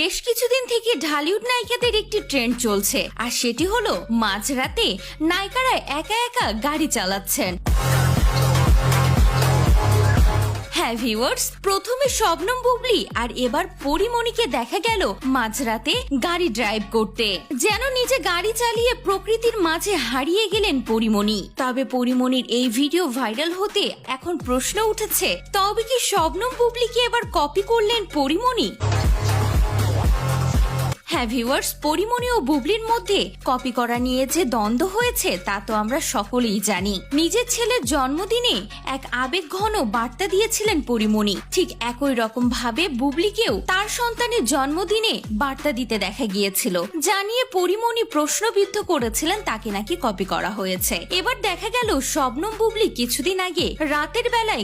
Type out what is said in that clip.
বেশ কিছুদিন থেকে ঢালিউড নায়িকাদের একটি ট্রেন্ড চলছে, আর সেটি হলো মাঝরাতে নায়িকারা একা একা গাড়ি চালাচ্ছেন। হ্যাঁ ভিউয়ার্স, প্রথমে শবনম বুবলি আর এবার পরিমণিকে দেখা গেল মাঝরাতে গাড়ি ড্রাইভ করতে। যেন নিজে গাড়ি চালিয়ে প্রকৃতির মাঝে হারিয়ে গেলেন পরিমণি। তবে পরিমণির এই ভিডিও ভাইরাল হতে এখন প্রশ্ন উঠেছে, তবে কি শবনম বুবলিকে এবার কপি করলেন পরিমণি? হ্যাঁ ভিউয়ার্স, পরিমণি ও বুবলির মধ্যে কপি করা নিয়ে যে দ্বন্দ্ব হয়েছে তা তো আমরা সকলেই জানি। নিজের ছেলের জন্মদিনে এক আবেগঘন বার্তা দিয়েছিলেন পরিমণি, ঠিক একই রকম ভাবে বুবলিকেও তার সন্তানের জন্মদিনে বার্তা দিতে দেখা গিয়েছিল, জানিয়ে পরিমণি প্রশ্নবিদ্ধ করেছিলেন তাকে নাকি কপি করা হয়েছে। এবার দেখা গেল শবনম বুবলি কিছুদিন আগে রাতের বেলায়